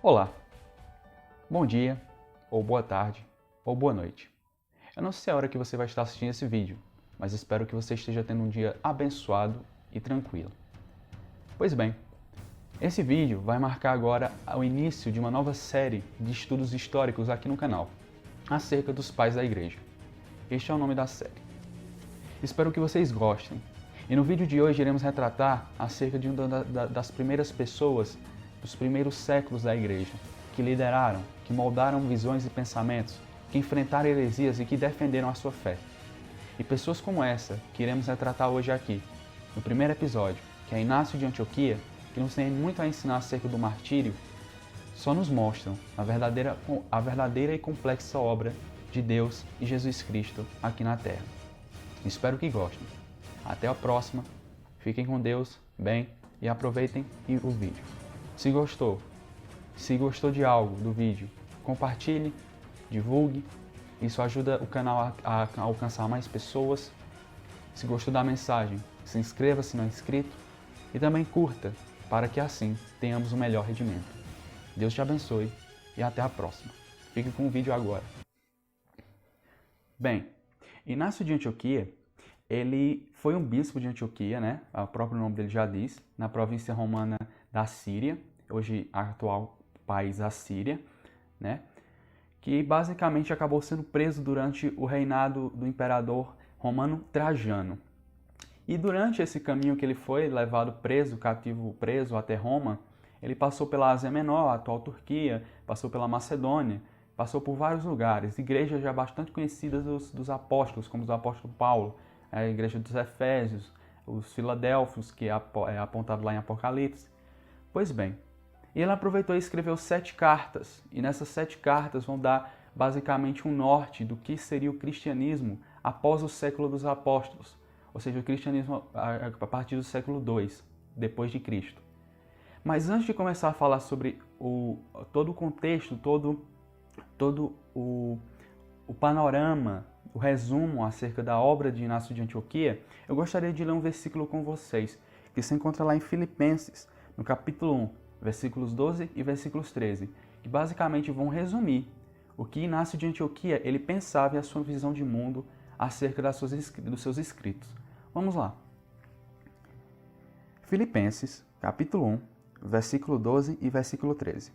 Olá, bom dia, ou boa tarde, ou boa noite. Eu não sei a hora que você vai estar assistindo esse vídeo, mas espero que você esteja tendo um dia abençoado e tranquilo. Pois bem, esse vídeo vai marcar agora o início de uma nova série de estudos históricos aqui no canal, acerca dos pais da igreja. Este é o nome da série. Espero que vocês gostem. E no vídeo de hoje iremos retratar acerca de uma das primeiras pessoas dos primeiros séculos da igreja, que lideraram, que moldaram visões e pensamentos, que enfrentaram heresias e que defenderam a sua fé. E pessoas como essa que iremos retratar hoje aqui, no primeiro episódio, que é Inácio de Antioquia, que nos tem muito a ensinar acerca do martírio, só nos mostram a verdadeira e complexa obra de Deus e Jesus Cristo aqui na Terra. Espero que gostem. Até a próxima. Fiquem com Deus, bem, e aproveitem o vídeo. Se gostou de algo do vídeo, compartilhe, divulgue. Isso ajuda o canal a alcançar mais pessoas. Se gostou da mensagem, se inscreva se não é inscrito. E também curta, para que assim tenhamos um melhor rendimento. Deus te abençoe e até a próxima. Fique com o vídeo agora. Bem, Inácio de Antioquia, ele foi um bispo de Antioquia, né? O próprio nome dele já diz, na província romana da Síria, hoje atual país Assíria, né? Que basicamente acabou sendo preso durante o reinado do imperador romano Trajano. E durante esse caminho que ele foi levado preso, cativo preso até Roma, ele passou pela Ásia Menor, a atual Turquia, passou pela Macedônia, passou por vários lugares, igrejas já bastante conhecidas dos apóstolos, como o apóstolo Paulo, a igreja dos Efésios, os Filadélfios, que é apontado lá em Apocalipse. Pois bem, ele aproveitou e escreveu 7 cartas, e nessas 7 cartas vão dar basicamente um norte do que seria o cristianismo após o século dos apóstolos, ou seja, o cristianismo a partir do século II, depois de Cristo. Mas antes de começar a falar sobre todo o contexto, todo o panorama, o resumo acerca da obra de Inácio de Antioquia, eu gostaria de ler um versículo com vocês, que se encontra lá em Filipenses, no capítulo 1, versículos 12 e versículos 13, que basicamente vão resumir o que Inácio de Antioquia ele pensava e a sua visão de mundo acerca dos seus escritos. Vamos lá. Filipenses, capítulo 1, versículo 12 e versículo 13.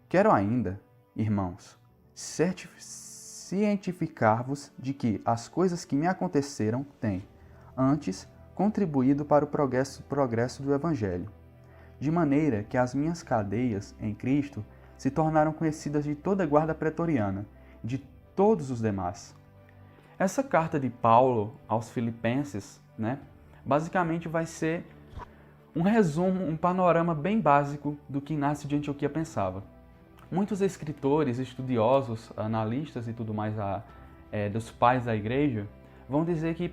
Quero ainda, irmãos, cientificar-vos de que as coisas que me aconteceram têm, antes, contribuído para o progresso do Evangelho, de maneira que as minhas cadeias em Cristo se tornaram conhecidas de toda a guarda pretoriana, de todos os demais. Essa carta de Paulo aos Filipenses, né, basicamente vai ser um resumo, um panorama bem básico do que Inácio de Antioquia pensava. Muitos escritores, estudiosos, analistas e tudo mais dos pais da igreja vão dizer que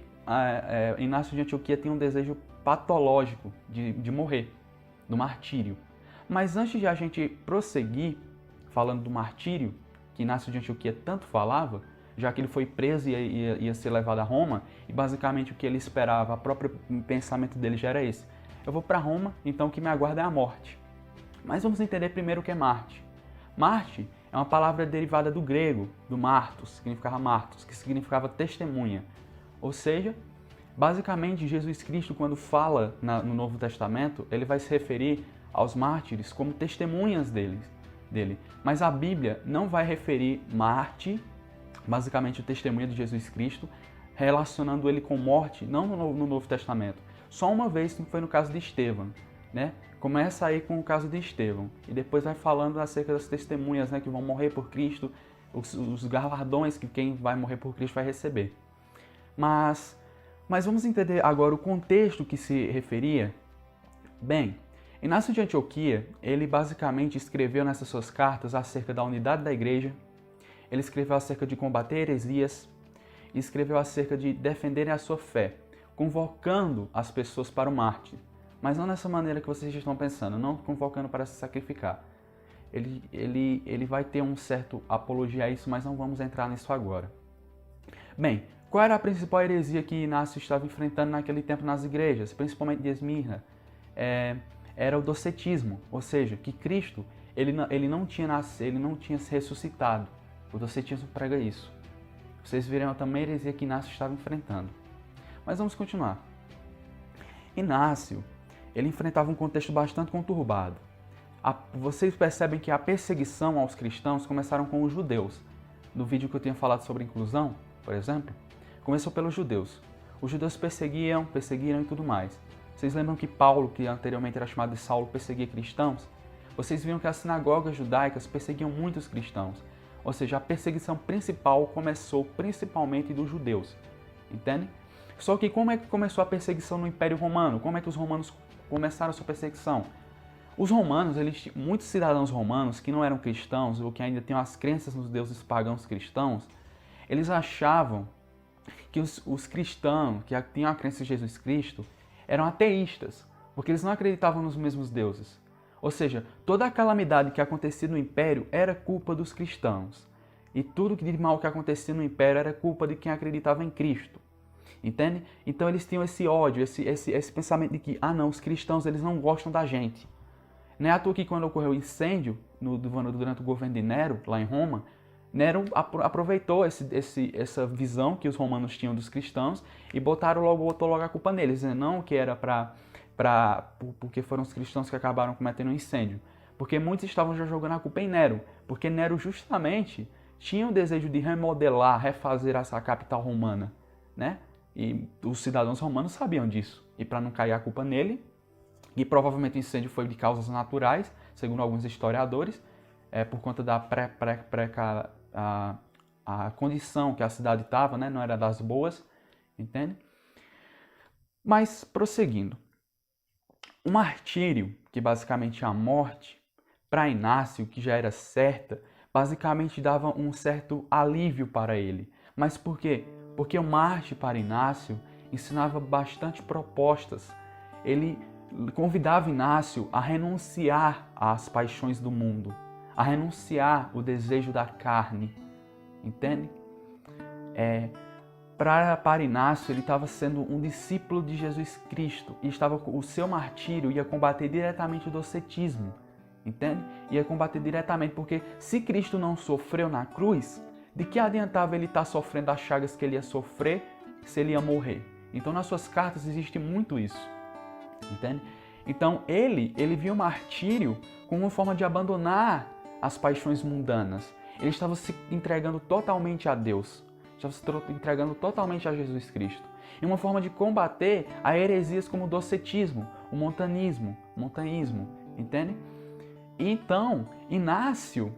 Inácio de Antioquia tem um desejo patológico de morrer, do martírio. Mas antes de a gente prosseguir falando do martírio, que Inácio de Antioquia tanto falava, já que ele foi preso e ia ser levado a Roma, e basicamente o que ele esperava, o próprio pensamento dele já era esse. Eu vou para Roma, então o que me aguarda é a morte. Mas vamos entender primeiro o que é Marte. Marte é uma palavra derivada do grego, do martos, que significava testemunha. Ou seja, basicamente Jesus Cristo, quando fala no Novo Testamento, ele vai se referir aos mártires como testemunhas dele. Mas a Bíblia não vai referir Marte, basicamente o testemunho de Jesus Cristo, relacionando ele com morte, não no Novo Testamento. Só uma vez, que foi no caso de Estevão, né? Começa aí com o caso de Estevão e depois vai falando acerca das testemunhas, né, que vão morrer por Cristo, os galardões que quem vai morrer por Cristo vai receber. Mas vamos entender agora o contexto que se referia. Bem, Inácio de Antioquia, ele basicamente escreveu nessas suas cartas acerca da unidade da igreja, ele escreveu acerca de combater heresias, e escreveu acerca de defenderem a sua fé, convocando as pessoas para o mártir. Mas não dessa maneira que vocês estão pensando, não convocando para se sacrificar. Ele vai ter um certo apologia a isso, mas não vamos entrar nisso agora. Bem, qual era a principal heresia que Inácio estava enfrentando naquele tempo nas igrejas, principalmente de Esmirna? era o docetismo, ou seja, que Cristo ele não tinha nascido, ele não tinha se ressuscitado. O docetismo prega isso. Vocês viram também a heresia que Inácio estava enfrentando. Mas vamos continuar. Inácio, ele enfrentava um contexto bastante conturbado. Vocês percebem que a perseguição aos cristãos começaram com os judeus. No vídeo que eu tinha falado sobre inclusão, por exemplo, começou pelos judeus. Os judeus perseguiram e tudo mais. Vocês lembram que Paulo, que anteriormente era chamado de Saulo, perseguia cristãos? Vocês viram que as sinagogas judaicas perseguiam muitos cristãos. Ou seja, a perseguição principal começou principalmente dos judeus. Entende? Só que como é que começou a perseguição no Império Romano? Como é que os romanos começaram a sua perseguição? Os romanos, muitos cidadãos romanos que não eram cristãos ou que ainda tinham as crenças nos deuses pagãos cristãos, eles achavam que os cristãos que tinham a crença em Jesus Cristo eram ateístas, porque eles não acreditavam nos mesmos deuses. Ou seja, toda a calamidade que acontecia no Império era culpa dos cristãos. E tudo de mal que acontecia no Império era culpa de quem acreditava em Cristo. Entende? Então eles tinham esse ódio, esse pensamento de que, não, os cristãos eles não gostam da gente. Não é à toa que quando ocorreu o incêndio durante o governo de Nero, lá em Roma, Nero aproveitou essa visão que os romanos tinham dos cristãos e botou logo a culpa neles, dizendo não que era porque foram os cristãos que acabaram cometendo um incêndio. Porque muitos estavam já jogando a culpa em Nero, porque Nero justamente tinha o desejo de remodelar, refazer essa capital romana, né? E os cidadãos romanos sabiam disso. E para não cair a culpa nele, e provavelmente o incêndio foi de causas naturais, segundo alguns historiadores, por conta da a condição que a cidade estava, né? Não era das boas, entende? Mas, prosseguindo. O martírio, que basicamente é a morte, para Inácio, que já era certa, basicamente dava um certo alívio para ele. Mas por quê? Porque o mártir para Inácio ensinava bastante propostas. Ele convidava Inácio a renunciar às paixões do mundo, a renunciar o desejo da carne, entende? Para Inácio, ele estava sendo um discípulo de Jesus Cristo e o seu martírio ia combater diretamente o docetismo, entende? Ia combater diretamente, porque se Cristo não sofreu na cruz, de que adiantava ele estar sofrendo as chagas que ele ia sofrer se ele ia morrer? Então, nas suas cartas existe muito isso, entende? Então, ele via o martírio como uma forma de abandonar as paixões mundanas. Ele estava se entregando totalmente a Deus. Estava se entregando totalmente a Jesus Cristo. E uma forma de combater a heresias como o docetismo, o montanismo, entende? Então, Inácio,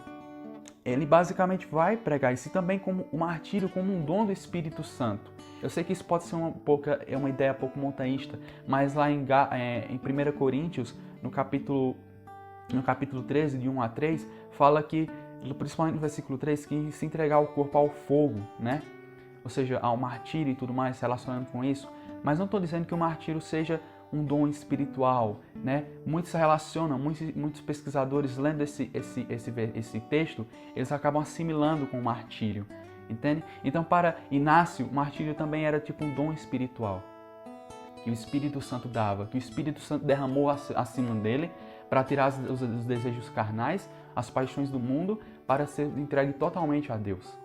ele basicamente vai pregar isso também como o martírio como um dom do Espírito Santo. Eu sei que isso pode ser uma ideia pouco montanhista, mas lá em 1 Coríntios, no capítulo 13, de 1 a 3, fala que, principalmente no versículo 3, que se entregar o corpo ao fogo, né? Ou seja, ao martírio e tudo mais, se relacionando com isso. Mas não estou dizendo que o martírio seja um dom espiritual, né? Muitos se relacionam, muitos pesquisadores lendo esse texto, eles acabam assimilando com o martírio, entende? Então, para Inácio, o martírio também era tipo um dom espiritual, que o Espírito Santo dava, que o Espírito Santo derramou acima dele para tirar os desejos carnais, as paixões do mundo, para ser entregue totalmente a Deus,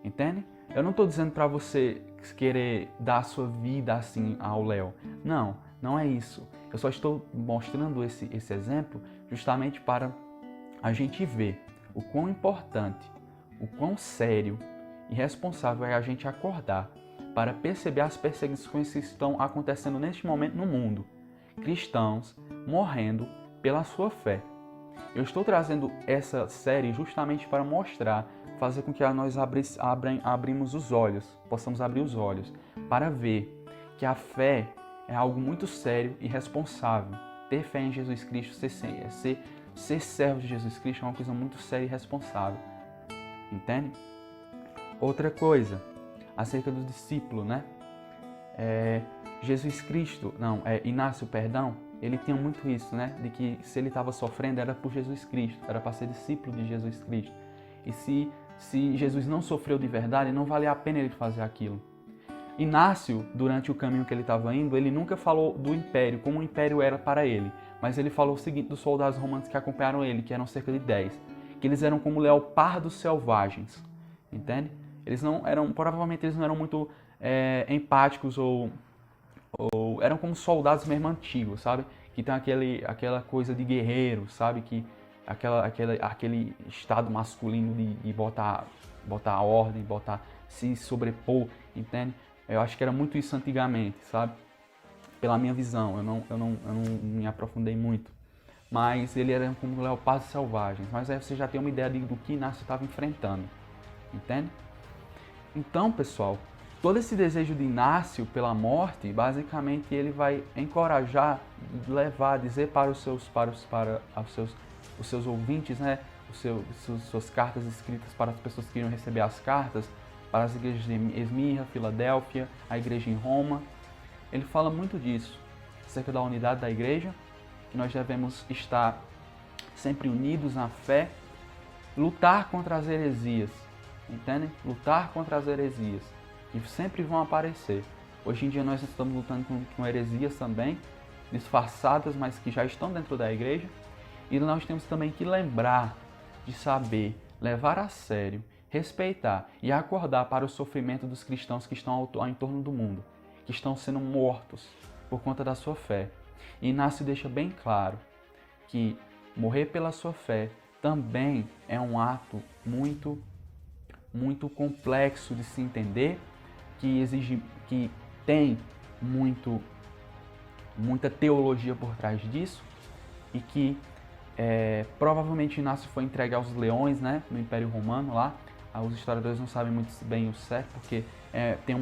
entende? Eu não estou dizendo para você querer dar a sua vida assim ao léu. Não é isso. Eu só estou mostrando esse exemplo justamente para a gente ver o quão importante, o quão sério e responsável é a gente acordar para perceber as perseguições que estão acontecendo neste momento no mundo. Cristãos morrendo pela sua fé. Eu estou trazendo essa série justamente para mostrar, fazer com que nós abrimos os olhos, possamos abrir os olhos para ver que a fé é algo muito sério e responsável. Ter fé em Jesus Cristo, ser servo de Jesus Cristo é uma coisa muito séria e responsável. Entende? Outra coisa, acerca do discípulo, né? Inácio, ele tinha muito isso, né? De que se ele estava sofrendo era por Jesus Cristo, era para ser discípulo de Jesus Cristo. E se Jesus não sofreu de verdade, não valia a pena ele fazer aquilo. Inácio, durante o caminho que ele estava indo, ele nunca falou do império, como o império era para ele, mas ele falou o seguinte dos soldados romanos que acompanharam ele, que eram cerca de 10, que eles eram como leopardos selvagens, entende? Eles não eram, provavelmente eles não eram muito empáticos ou eram como soldados mesmo antigos, sabe? Que tem aquela coisa de guerreiro, sabe? Que aquele estado masculino de botar ordem, se sobrepor, entende? Eu acho que era muito isso antigamente, sabe? Pela minha visão, eu não me aprofundei muito. Mas ele era como leopardos selvagens. Mas aí você já tem uma ideia do que Inácio estava enfrentando, entende? Então, pessoal, todo esse desejo de Inácio pela morte, basicamente ele vai encorajar, levar, dizer para os seus ouvintes, né, suas cartas escritas para as pessoas que iriam receber as cartas, para as igrejas de Esmirna, Filadélfia, a igreja em Roma. Ele fala muito disso, acerca da unidade da igreja, que nós devemos estar sempre unidos na fé, lutar contra as heresias, entendem? Lutar contra as heresias, que sempre vão aparecer. Hoje em dia nós estamos lutando com heresias também, disfarçadas, mas que já estão dentro da igreja. E nós temos também que lembrar de saber, levar a sério, respeitar e acordar para o sofrimento dos cristãos que estão em torno do mundo, que estão sendo mortos por conta da sua fé. E Inácio deixa bem claro que morrer pela sua fé também é um ato muito complexo de se entender, que tem muita teologia por trás disso, e que provavelmente Inácio foi entregue aos leões, né, no Império Romano lá. Os historiadores não sabem muito bem o certo, porque tem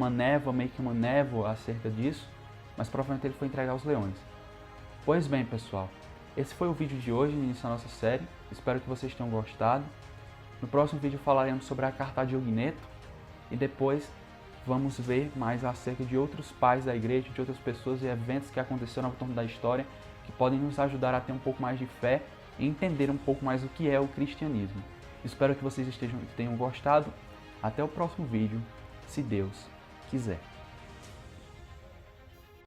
meio que uma névoa acerca disso, mas provavelmente ele foi entregue aos leões. Pois bem, pessoal, esse foi o vídeo de hoje, no início da nossa série. Espero que vocês tenham gostado. No próximo vídeo falaremos sobre a carta a Diogneto, e depois vamos ver mais acerca de outros pais da igreja, de outras pessoas e eventos que aconteceram ao torno da história, que podem nos ajudar a ter um pouco mais de fé e entender um pouco mais o que é o cristianismo. Espero que vocês tenham gostado. Até o próximo vídeo, se Deus quiser.